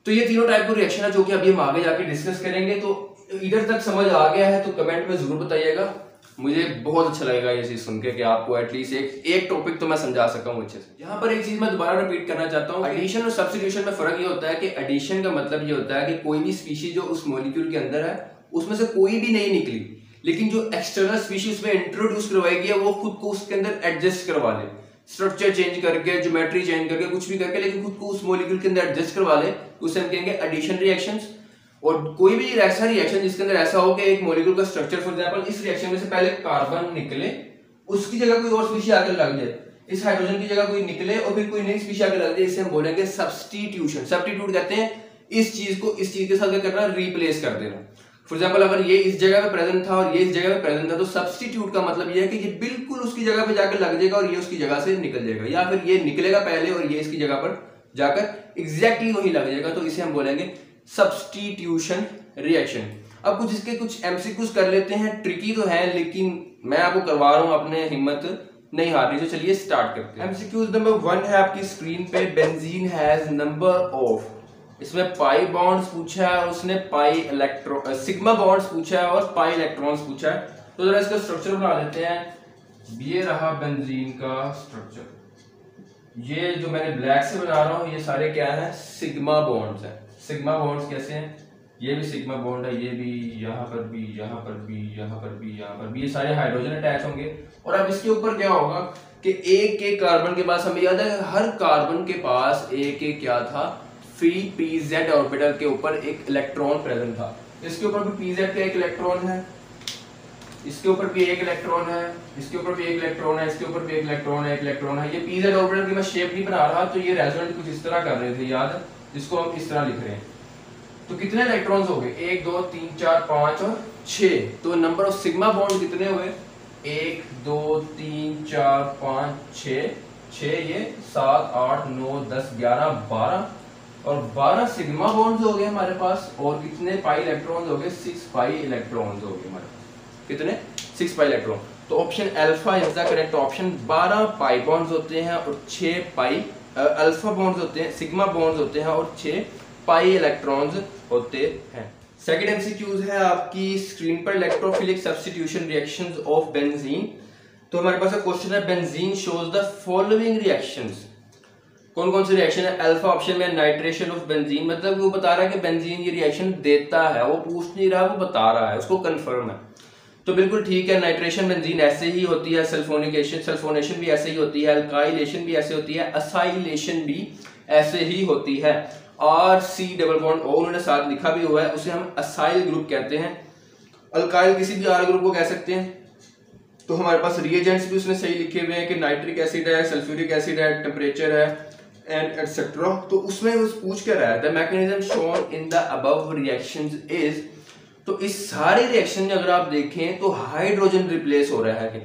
तो ये तीनों टाइप के रिएक्शन है जो कि अभी हम आगे जाके डिस्कस करेंगे। तो इधर तक समझ आ गया है तो कमेंट में जरूर बताइएगा, मुझे बहुत अच्छा लगेगा ये चीज सुन के कि आपको एटलीस्ट एक टॉपिक तो मैं समझा सका हूं अच्छे से। यहाँ पर एक चीज मैं दोबारा रिपीट करना चाहता हूँ, एडिशन और सब्स्टिट्यूशन में फर्क ये होता है कि एडिशन का मतलब ये होता है कि कोई भी स्पीशीज जो उस मॉलिक्यूल के अंदर है उसमें से कोई भी नहीं निकली, लेकिन जो एक्सटर्नल स्पीशीज में इंट्रोड्यूस करवाई गई है वो खुद को उसके अंदर एडजस्ट करवा ले, स्ट्रक्चर चेंज करके, ज्योमेट्री चेंज करके, कुछ भी करके, लेकिन खुद को उस मॉलिक्यूल के अंदर एडजस्ट करवा ले, उसे हम कहेंगे एडिशन रिएक्शंस। और कोई भी ऐसा रिएक्शन जिसके अंदर ऐसा हो कि एक मॉलिक्यूल का स्ट्रक्चर, फॉर एग्जांपल इस रिएक्शन में से पहले कार्बन निकले, उसकी जगह कोई और स्पीशीज आकर लग जाए, इस हाइड्रोजन की जगह कोई निकले और फिर कोई नई स्पीशीज आकर लग जाए, इसे हम बोलेंगे सब्स्टिट्यूशन। सब्स्टिट्यूट कहते हैं इस चीज को इस चीज के साथ क्या करना, रिप्लेस कर देना। फॉर एग्जांपल अगर ये इस जगह पे प्रेजेंट था और ये इस जगह पे प्रेजेंट था, तो सब्स्टिट्यूट का मतलब ये है कि ये बिल्कुल उसकी जगह पे जाकर लग जाएगा और ये उसकी जगह से निकल जाएगा, या फिर ये निकलेगा पहले और ये इसकी जगह पर जाकर एग्जैक्टली वही लग जाएगा, तो इसे हम बोलेंगे सब्स्टिट्यूशन रिएक्शन। अब कुछ इसके कुछ एमसीक्यूज कर लेते हैं, ट्रिकी तो है लेकिन मैं आपको करवा रहा हूं, अपने हिम्मत नहीं हार रही, तो चलिए स्टार्ट करते हैं। एमसीक्यूज नंबर 1 है आपकी स्क्रीन पे, बेंजीन हैज नंबर ऑफ, इसमें पाई बॉन्ड्स पूछा है और उसने पाई इलेक्ट्रॉन सिग्मा बॉन्ड्स पूछा है और पाई इलेक्ट्रॉन्स पूछा है। तो जरा इसका स्ट्रक्चर बना लेते हैं। ये रहा बेंजीन का स्ट्रक्चर, ये जो मैंने ब्लैक से बना रहा हूँ ये सारे क्या है, सिग्मा बॉन्ड्स हैं। सिग्मा बॉन्ड्स कैसे हैं, ये भी सिग्मा बॉन्ड है, ये भी, यहाँ पर भी, यहाँ पर भी, यहाँ पर भी, यहाँ पर भी, ये सारे हाइड्रोजन अटैच होंगे। और अब इसके ऊपर क्या होगा कि एक एक कार्बन के पास, हमें याद है हर कार्बन के पास एक एक क्या था, फ्री pz ऑर्बिटल के ऊपर एक इलेक्ट्रॉन प्रेजेंट था। इसके ऊपर भी pz का एक इलेक्ट्रॉन है, इसके ऊपर भी एक इलेक्ट्रॉन है, इसके ऊपर भी एक इलेक्ट्रॉन है, इसके ऊपर भी एक इलेक्ट्रॉन है, एक इलेक्ट्रॉन है। ये pz ऑर्बिटल की मैं शेप नहीं बना रहा, तो ये रेजोनेंट कुछ इस तरह कर रहे थे, याद है, जिसको हम इस तरह लिख रहे हैं। तो कितने इलेक्ट्रॉन्स हो गए, 1 2 3 4 5 और 6। तो नंबर ऑफ सिग्मा बॉन्ड कितने हुए, 1 2 3 4 5 6, ये 7 8 9 10 11 12 और 12 सिग्मा बॉन्ड्स हो गए हमारे पास। और कितने पाई इलेक्ट्रॉन्स हो गए, 6 पाई इलेक्ट्रॉन्स हो गए हमारे पास। कितने, 6 पाई इलेक्ट्रॉन। तो option alpha is the correct option. 12 pi bonds होते हैं और 6 पाई अल्फा बॉन्ड्स होते हैं, सिग्मा बॉन्ड्स होते हैं और 6 पाई इलेक्ट्रॉन्स होते हैं। सेकंड एमसीक्यूज है आपकी स्क्रीन पर, electrophilic substitution reactions of benzene. तो हमारे पास क्वेश्चन है, benzene shows the following reactions. कौन कौन सी रिएक्शन है? अल्फा ऑप्शन में नाइट्रेशन ऑफ बेंजीन, मतलब वो बता रहा है कि बेंजीन ये रिएक्शन देता है, वो पूछ नहीं रहा, वो बता रहा है, उसको कंफर्म है। तो बिल्कुल ठीक है, नाइट्रेशन बेंजीन ऐसे ही होती है, सल्फोनेशन भी ऐसे ही होती है, अल्काइलेशन भी ऐसे होती है, असाइलेशन भी ऐसे ही होती है। और सी डबल बॉन्ड ओ उन्होंने साथ लिखा भी हुआ है, उसे हम असाइल ग्रुप कहते हैं। अल्काइल किसी भी आर ग्रुप को कह सकते हैं। तो हमारे पास रिएजेंट्स भी उसने सही लिखे हुए हैं कि नाइट्रिक एसिड है, सल्फ्यूरिक एसिड है, टेम्परेचर है एंड एटसेट्रा। तो उसमें उस पूछ के रहा है the mechanism shown in the above reactions is, तो इस सारे रिएक्शन में अगर आप देखें तो हाइड्रोजन रिप्लेस हो रहा है कि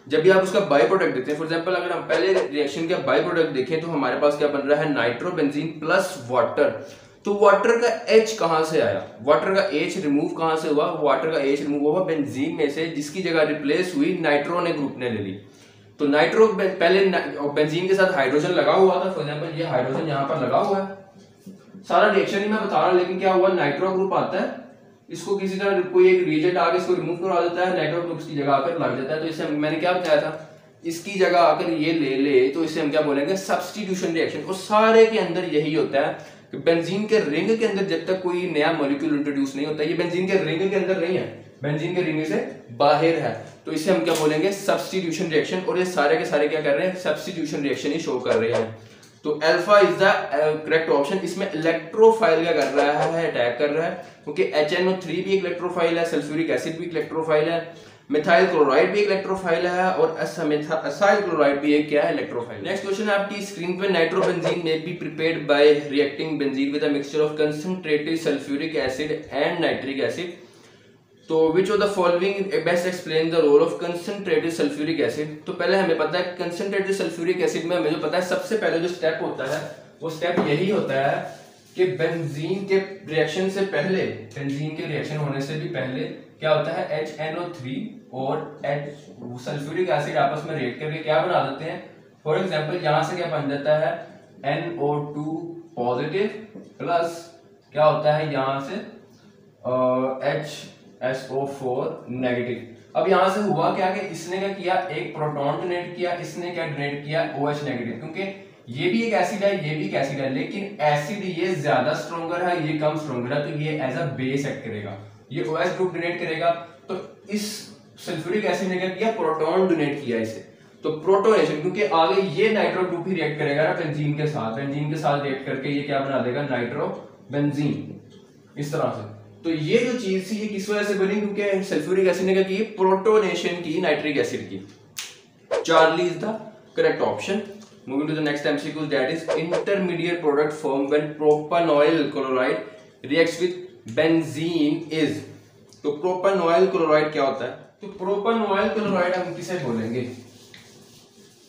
जब भी आप उसका बाई प्रोडक्ट देखते हैं, फॉर एग्जांपल अगर हम पहले रिएक्शन का बाई प्रोडक्ट देखें तो हमारे पास क्या बन रहा है, नाइट्रोबेंजीन प्लस वाटर। तो वाटर का H कहां से आया, वाटर का H रिमूव कहां से हुआ, वाटर का H रिमूव हुआ बेंजीन में से, जिसकी जगह रिप्लेस हुई नाइट्रो ने ग्रुप ने ले ली। तो नाइट्रो पहले बेंजीन के साथ हाइड्रोजन लगा हुआ था, फॉर एग्जांपल ये हाइड्रोजन यहाँ पर लगा हुआ है, सारा रिएक्शन ही मैं बता रहा हूं, लेकिन क्या हुआ, नाइट्रो ग्रुप आता है, इसको किसी तरह कोई एक रिएजेंट आके इसको रिमूव करवा देता है, नाइट्रो ग्रुप की जगह आकर लग जाता है। तो इसे मैंने क्या बताया था, इसकी जगह आकर ये ले ले, तो इसे हम क्या बोलेंगे, सब्स्टिट्यूशन रिएक्शन। और सारे के अंदर यही होता है कि बेंजीन के रिंग के अंदर जब तक कोई नया मॉलिक्यूल इंट्रोड्यूस नहीं होता, ये बेंजीन के रिंग के अंदर नहीं है, बेंजीन के रिंग से बाहर है, तो इसे हम क्या बोलेंगे, सब्स्टिट्यूशन रिएक्शन। और ये सारे के सारे क्या कर रहे हैं, सब्स्टिट्यूशन रिएक्शन ही शो कर रहे हैं। तो alpha is the correct option. इसमें इलेक्ट्रोफाइल क्या कर रहा है, अटैक कर रहा है, क्योंकि HNO3 भी एक इलेक्ट्रोफाइल है, सल्फ्यूरिक एसिड भी इलेक्ट्रोफाइल है, मिथाइल क्लोराइड भी एक इलेक्ट्रोफाइल है, और असाइल क्लोराइड भी एक क्या है, इलेक्ट्रोफाइल। नेक्स्ट क्वेश्चन है आपकी स्क्रीन पे, नाइट्रोबेंजीन में be prepared by reacting benzene with a mixture of concentrated sulphuric acid and nitric acid. तो which of the following best explain the role of concentrated sulphuric acid. तो पहले हमें पता है कंसंट्रेटेड सल्फ्यूरिक एसिड में हमें जो पता है, सबसे पहले जो स्टेप होता है वो स्टेप यही होता है कि बेंजीन के रिएक्शन से पहले, बेंजीन के रिएक्शन होने से भी पहले क्या होता है, HNO3 और सल्फ्यूरिक एसिड आपस में रिएक्ट करके क्या बना देते हैं। फॉर एग्जांपल यहां से क्या बन जाता है, NO2 पॉजिटिव प्लस क्या होता है यहां से HSO4 नेगेटिव। अब यहां से हुआ क्या कि इसने क्या किया, एक प्रोटॉन डोनेट किया, इसने क्या डोनेट किया, OH नेगेटिव, क्योंकि ये भी एक एसिड है, ये भी एक एसिड है, लेकिन एसिड ये ज्यादा स्ट्रॉन्गर है, ये कम स्ट्रॉन्गर है, तो ये एज अ बेस एक्ट करेगा, ये OH ग्रुप डोनेट करेगा। तो इस सल्फ्यूरिक एसिड ने क्या किया, प्रोटॉन डोनेट किया इसे, तो प्रोटोनेशन, क्योंकि आगे ये नाइट्रो ग्रुप ही रिएक्ट करेगा ना बेंजीन के साथ, बेंजीन के साथ रिएक्ट करके ये क्या बना देगा, नाइट्रो बेंजीन, इस तरह से। तो ये जो चीज थी ये किस वजह से बनी, क्योंकि सल्फ्यूरिक एसिड ने क्या की, प्रोटोनेशन की नाइट्रिक एसिड की। Charlie is the correct option. Moving to the next MCQ, that is intermediate product form when propanoyl chloride reacts with benzene is. तो प्रोपानॉइल क्लोराइड क्या होता है, तो प्रोपानॉइल क्लोराइड हम किसे बोलेंगे,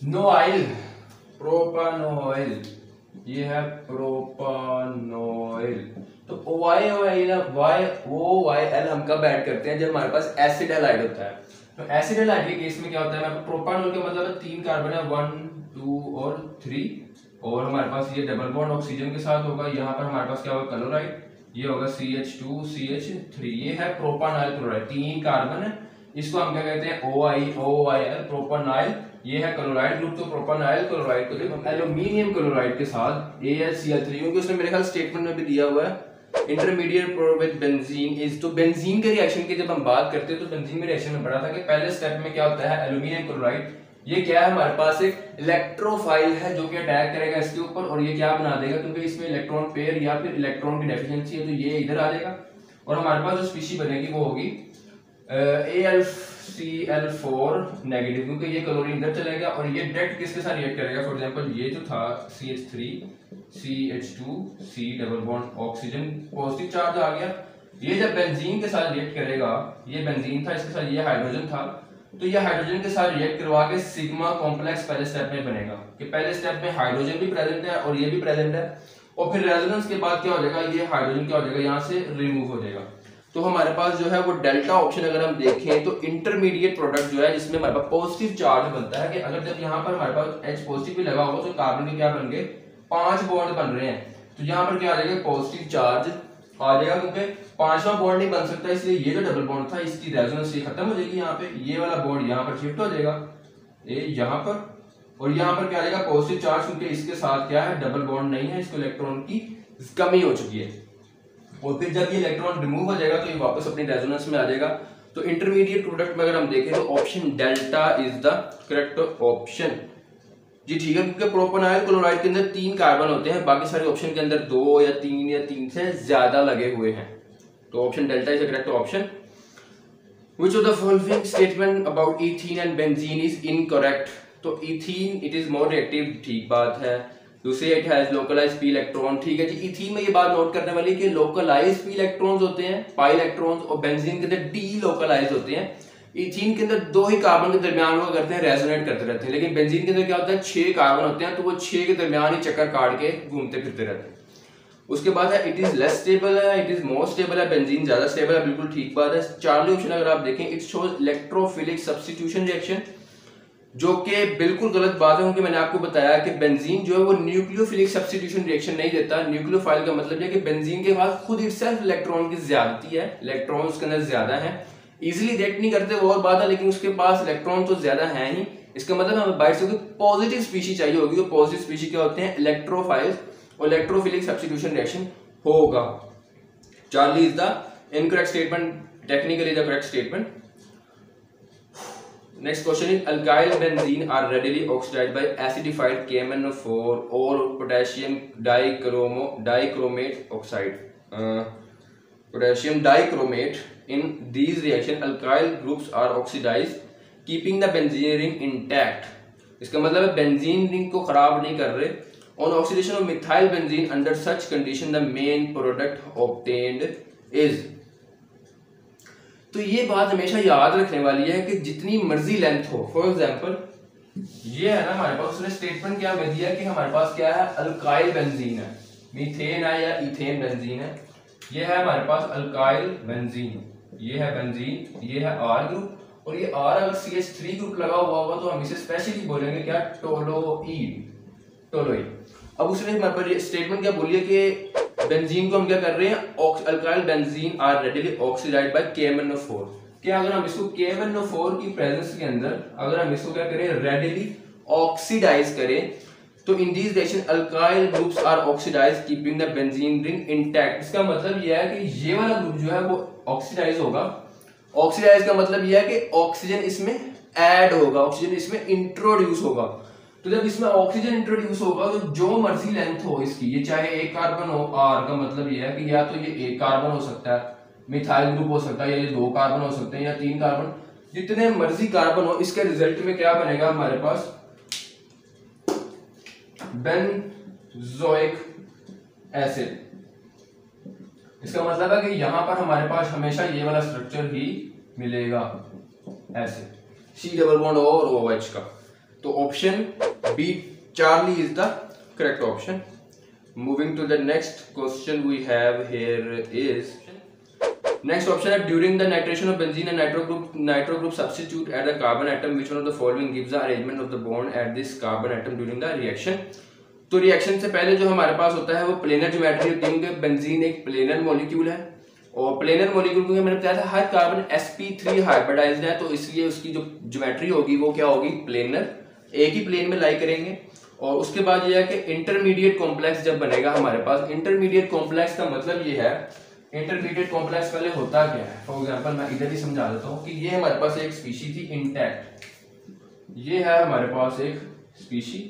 नोआइल, प्रोपानॉइल, ये है प्रोपानॉइल। तो OYL हम कब ऐड करते हैं, जब हमारे पास एसिड हैलाइड होता है। तो एसिड हैलाइड के केस में क्या होता है, प्रोपानॉल का मतलब है 3 कार्बन है, 1 2 और 3, और हमारे पास ये डबल बॉन्ड ऑक्सीजन के साथ होगा। यहाँ पर हमारे पास क्या होगा, क्लोराइड, ये होगा CH2 CH3, ये है प्रोपानॉइल क्लोराइड, 3 कार्बन है, इसको हम क्या कहते हैं, OIL प्रोपानॉइल, ये है क्लोराइड ग्रुप। तो प्रोपानॉइल क्लोराइड को जब हम एल्यूमिनियम क्लोराइड के साथ AlCl3, क्योंकि उसने मेरे ख्याल स्टेटमेंट में भी दिया हुआ है इंटरमीडिएट विद बेंजीन इज। तो बेंजीन के रिएक्शन की जब हम बात करते हैं तो बेंजीन में रिएक्शन में पढ़ा था कि पहले स्टेप में क्या होता है, एल्यूमिनियम क्लोराइड, ये क्या है, हमारे पास एक इलेक्ट्रोफाइल है जो कि अटैक करेगा इसके ऊपर, और ये क्या बना देगा, क्योंकि इसमें इलेक्ट्रॉन पेयर या फिर इलेक्ट्रॉन की डेफिशिएंसी है, तो ये इधर आ जाएगा, और हमारे पास जो स्पीशी बनेगी वो होगी AlCl4 नेगेटिव, क्योंकि ये क्लोरीन इधर चलेगा, और ये डायरेक्ट किसके साथ रिएक्ट करेगा, फॉर एग्जांपल ये जो था CH3 CH2 C double bond oxygen positive charge आ गया, ये जब बेंजीन के साथ रिएक्ट करेगा, ये बेंजीन था, इसके साथ ये हाइड्रोजन था, तो ये हाइड्रोजन के साथ रिएक्ट करवा के सिग्मा कॉम्प्लेक्स पहले स्टेप में बनेगा, कि पहले स्टेप में हाइड्रोजन भी प्रेजेंट है और ये भी प्रेजेंट है, और फिर रेजोनेंस के बाद क्या हो जाएगा, ये हाइड्रोजन क्या हो जाएगा, यहाँ से रिमूव हो जाएगा। तो हमारे पास जो है वो डेल्टा ऑप्शन अगर हम देखें तो इंटरमीडिएट प्रोडक्ट जो है जिसमें हमारे पास पॉजिटिव चार्ज बनता है, कि अगर जब यहाँ पर हमारे पास H पॉजिटिव भी लगा होगा तो कार्बन के क्या बन गए, 5 बॉन्ड बन रहे हैं, तो यहाँ पर क्या आ जाएगा, पॉजिटिव चार्ज आ जाएगा, क्योंकि 5वां बॉन्ड नहीं बन सकता, इसलिए ये जो डबल बॉन्ड था इसकी रेजोनेंस खत्म हो जाएगी, यहाँ पे ये वाला बॉन्ड यहाँ पर शिफ्ट हो जाएगा, ये यहाँ पर और यहाँ पर क्या आ जाएगा पॉजिटिव चार्ज, क्योंकि इसके साथ क्या है डबल बॉन्ड नहीं है, इसको इलेक्ट्रॉन की कमी हो चुकी है। और फिर जब ये इलेक्ट्रॉन रिमूव हो जाएगा तो ये वापस अपनी रेजोनेंस में आ जाएगा। तो इंटरमीडिएट प्रोडक्ट में अगर हम देखें तो option delta is the correct option. जी ठीक है, क्योंकि प्रोपेनॉइल क्लोराइड के अंदर 3 कार्बन होते हैं, बाकी सारे ऑप्शन के अंदर 2 या 3 से ज्यादा लगे हुए हैं। तो option delta is the correct option. Which of the following statement about ethene and benzene is incorrect? तो ethene it is more reactive, ठीक बात है। दूसरे it has localized p electron, ठीक है जी। ethene में ये बात नोट करने वाली कि localized p electrons होते हैं, pi electrons, और benzene के अंदर delocalized होते हैं। ethene के अंदर 2 ही कार्बन के दरमियान वो करते हैं रेजोनेट करते रहते हैं, लेकिन बेंजीन के अंदर क्या होता है 6 कार्बन होते हैं, तो वो 6 के दरमियान ही चक्कर काट के घूमते फिरते रहते हैं। उसके बाद है इट इज लेस स्टेबल है, इट इज मोर स्टेबल है, बेंजीन ज्यादा स्टेबल है, बिल्कुल ठीक बात है। चार्ली ऑप्शन अगर आप देखें it shows electrophilic substitution reaction, जो कि बिल्कुल गलत बात है, क्योंकि मैंने आपको बताया कि बेंजीन जो है वो न्यूक्लियोफिलिक सब्स्टिट्यूशन रिएक्शन नहीं देता। न्यूक्लियोफाइल का मतलब है कि बेंजीन के पास खुद इटसेल्फ इलेक्ट्रॉन की ज्यादती है, इलेक्ट्रॉन उसके अंदर ज्यादा है, इजीली रिएक्ट नहीं करते वो और बात है, लेकिन उसके पास इलेक्ट्रॉन तो ज्यादा है ही। इसका मतलब हमें बाइट से पॉजिटिव स्पीशी चाहिए होगी, तो पॉजिटिव स्पीशी क्या होते हैं इलेक्ट्रोफाइल्स, और इलेक्ट्रोफिलिक सब्स्टिट्यूशन रिएक्शन होगा। Charlie is the incorrect statement, technically the correct statement. Next question is alkyl benzene are readily oxidised by acidified KMnO4 और potassium dichromate oxide, potassium dichromate. In these reaction alkyl groups are oxidised keeping the benzene ring intact. इसका मतलब है benzene ring को खराब नहीं कर रहे। On oxidation of methyl benzene under such condition the main product obtained is। तो ये बात हमेशा याद रखने वाली है कि जितनी मर्जी लेंथ हो, फॉर एग्जांपल ये है ना हमारे पास, उसने स्टेटमेंट क्या दे दिया कि हमारे पास क्या है अल्काइल बेंजीन है, मीथेन है या इथेन बेंजीन है। ये है हमारे पास अल्काइल बेंजीन, ये है बेंजीन, ये है R ग्रुप, और ये R अगर CH3 ग्रुप लगा हुआ होगा तो हम इसे स्पेशली बोलेंगे क्या टोलोइड। अब उसने हमारे पर स्टेटमेंट क्या बोली है कि बेंजीन को हम क्या कर रहे हैं alkyl benzene are readily oxidised by KMnO4। क्या अगर हम इसको KMnO4 की प्रेजेंस के अंदर अगर हम इसको क्या करें रेडिली ऑक्सीडाइज करें, तो in this reaction alkyl groups are oxidised keeping the benzene ring intact. इसका मतलब यह है कि ये वाला ग्रुप जो है वो ऑक्सीडाइज होगा। ऑक्सीडाइज का मतलब यह है कि ऑक्सीजन इसमें ऐड होगा, ऑक्सीजन इसमें इंट्रोड्यूस होगा। तो जब इसमें ऑक्सीजन इंट्रोड्यूस होगा तो जो मर्जी लेंथ हो इसकी, ये चाहे एक कार्बन हो, R का मतलब ये है कि या तो ये एक कार्बन हो सकता है, मिथाइल ग्रुप हो सकता है, या ये 2 कार्बन हो सकते हैं या 3 कार्बन, जितने मर्जी कार्बन हो, इसके रिजल्ट में क्या बनेगा हमारे पास बेंजोइक एसिड। इसका मतलब है कि यहां पर हमारे पास हमेशा ये वाला स्ट्रक्चर ही मिलेगा, ऐसे C डबल बॉन्ड और OH का। तो option B Charlie is the correct option. Moving to the next question we have here is next option है during the nitration of benzene and nitro group substitute at the carbon atom which one of the following gives the arrangement of the bond at this carbon atom during the reaction. तो reaction से पहले जो हमारे पास होता है वो planar geometry होती है, क्योंकि बेंजीन एक प्लेनर मॉलिक्यूल है, और प्लेनर मॉलिक्यूल को मैंने बताया था हर कार्बन sp3 हाइब्रिडाइज्ड है, तो इसलिए उसकी जो ज्योमेट्री होगी वो क्या होगी प्लेनर, एक ही प्लेन में लाई करेंगे। और उसके बाद ये है कि इंटरमीडिएट कॉम्प्लेक्स जब बनेगा हमारे पास, इंटरमीडिएट कॉम्प्लेक्स का मतलब ये है, इंटरमीडिएट कॉम्प्लेक्स पहले होता क्या है, फॉर एग्जांपल मैं इधर ही समझा देता हूँ कि ये हमारे पास एक स्पीशी थी इंटैक्ट, ये है हमारे पास एक स्पीशी,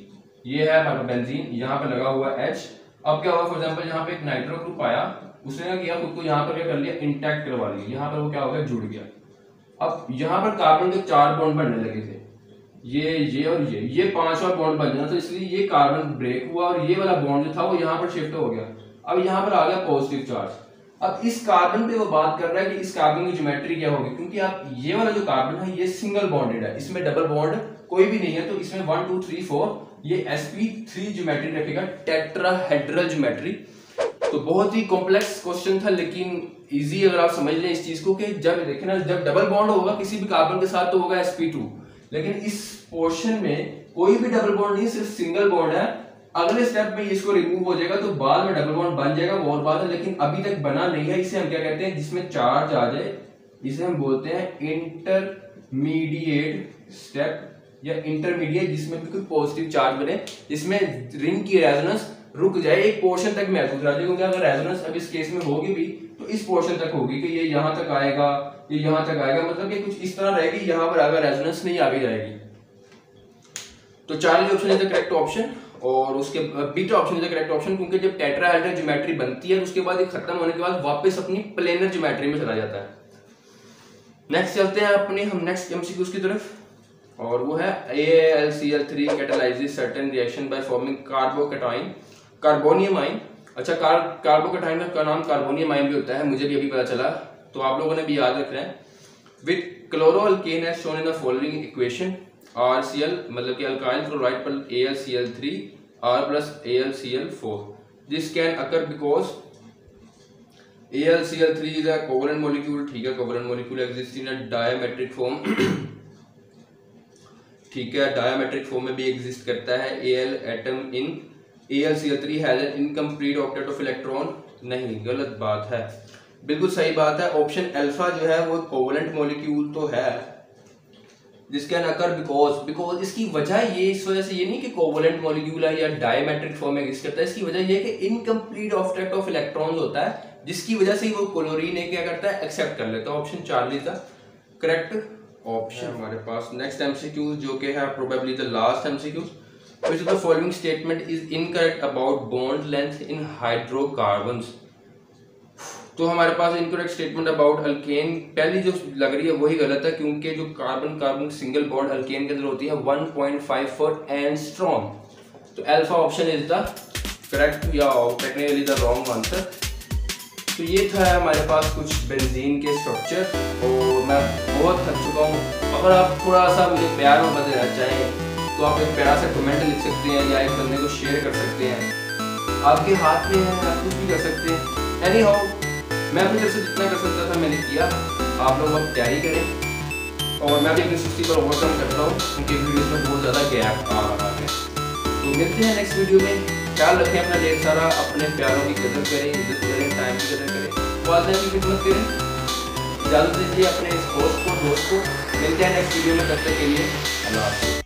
ये है हमारा बेंजीन, यहाँ पे लगा हुआ H। अब क्या हुआ फॉर एग्जांपल यहाँ पे एक नाइट्रो ग्रुप आया, उसने क्या किया खुद को यहाँ पर क्या कर लिया इंटैक्ट करवा लिया, यहाँ पर वो क्या हो गया जुड़ गया। अब यहाँ पर कार्बन के 4 बॉन्ड बनने लगे थे, ये और ये 5वां बॉन्ड बन जाना, तो इसलिए ये कार्बन ब्रेक हुआ और ये वाला बॉन्ड जो था वो यहाँ पर शिफ्ट हो गया। अब यहाँ पर आ गया पॉजिटिव चार्ज। अब इस कार्बन पे वो बात कर रहा है कि इस कार्बन की ज्योमेट्री क्या होगी, क्योंकि आप ये वाला जो कार्बन है ये सिंगल बॉन्डेड है, इसमें डबल बॉन्ड कोई भी नहीं है, तो इसमें 1 2 3 4 ये sp3 ज्योमेट्री रखेगा, टेट्राहेड्रल ज्योमेट्री। तो बहुत ही कॉम्प्लेक्स क्वेश्चन था, लेकिन इजी अगर आप समझ लें इस चीज को कि जब देखें ना जब डबल बॉन्ड होगा किसी भी कार्बन के साथ तो होगा sp2, लेकिन इस पोर्शन में कोई भी डबल बॉन्ड नहीं, सिर्फ सिंगल बॉन्ड है। अगले स्टेप में इसको रिमूव हो जाएगा तो बाद में डबल बॉन्ड बन जाएगा, वो और बात है, लेकिन अभी तक बना नहीं है। इसे हम क्या कहते हैं, जिसमें चार्ज आ जाए इसे हम बोलते हैं इंटरमीडिएट स्टेप या इंटरमीडिएट जिसमें भी कोई पॉजिटिव चार्ज बने, जिसमें रिंग की रेजोनेंस रुक जाए, एक पोर्शन तक महसूस आ जाए, क्योंकि अगर रेजोनेंस अब इस केस में होगी भी तो इस पोर्शन तक होगी कि ये यहाँ तक आएगा, ये यहाँ तक आएगा, मतलब ये कुछ इस तरह रहेगी, यहाँ पर अगर रेजोनेंस नहीं आगे जाएगी। तो Charlie option is the correct option, और उसके beta option is the correct option, क्योंकि जब टेट्राहेड्रल ज्योमेट्री बनती है उसके बाद ये खत्म होने के बाद वापस अपनी प्लेनर ज्योमेट्री में चला जाता है। नेक्स्ट चलते हैं अपने हम नेक्स्ट एमसीक्यूज की तरफ, और वो है AlCl3 catalyses certain reaction by forming carbonium ion. अच्छा, कार्बोकैटायन का नाम कार्बोनियम आयन भी होता है, मुझे भी अभी पता चला, तो आप लोगों ने भी याद रखना है। With chloroalkane as shown in the following equation, RCl मतलब कि अल्काइल क्लोराइड पर AlCl3 R plus AlCl4, this can occur because AlCl3 is a covalent molecule, ठीक है, covalent molecule exists in a diametric form, ठीक है, diametric form में भी exist करता है। Al atom in AlCl3 has an incomplete octet of electron, नहीं, गलत बात है, बिल्कुल सही बात है, ऑप्शन अल्फा जो है वो कोवेलेंट मॉलिक्यूल तो है। दिस कैन अकर बिकॉज इसकी वजह ये, इस वजह से ये नहीं कि कोवेलेंट मॉलिक्यूल है या डायमेट्रिक फॉर्म में एग्जिस्ट करता है, इसकी वजह ये है कि इनकम्प्लीट ऑक्टेट ऑफ इलेक्ट्रॉन्स होता है, जिसकी वजह से वो क्लोरीन क्या करता है, एक्सेप्ट कर लेता है। Option Charlie is the correct option. हमारे पास नेक्स्ट एमसीक्यू जो कि है probably the last MCQ, which of the following statement is incorrect about bond length in hydrocarbons. तो हमारे पास इनकरेक्ट स्टेटमेंट अबाउट अल्केन, पहली जो लग रही है वही गलत है, क्योंकि जो carbon carbon single bond alkane के अंदर होती है 1.54 एंगस्ट्रॉम। तो alpha option is the correct या टेक्निकली द रॉन्ग आंसर। तो ये था हमारे पास कुछ बेंजीन के स्ट्रक्चर, और मैं बहुत थक चुका हूँ। अगर आप थोड़ा सा मुझे प्यार में देना चाहें तो आप एक प्यारा सा कमेंट लिख सकते हैं या एक बंदे को शेयर कर सकते हैं, आपके हाथ में है, आप कुछ भी कर सकते हैं। एनी हाउ, मैं अपनी तरफ से जितना कर सकता था मैंने किया, आप लोग अब तैयारी करें, और मैं भी अपनी सुस्ती पर ओवरकम करता हूँ क्योंकि वीडियोस में बहुत ज़्यादा गैप आ रहा है। तो मिलते हैं नेक्स्ट वीडियो में, ख्याल रखें अपना ढेर सारा, अपने प्यारों की कदर करें, इज्जत करें, टाइम की कदर करें, वालिदैन की खिदमत करें। इजाज़त दीजिए अपने इस होस्ट को, दोस्त को। मिलते हैं नेक्स्ट वीडियो में, तब तक के लिए अल्लाह हाफ़िज़।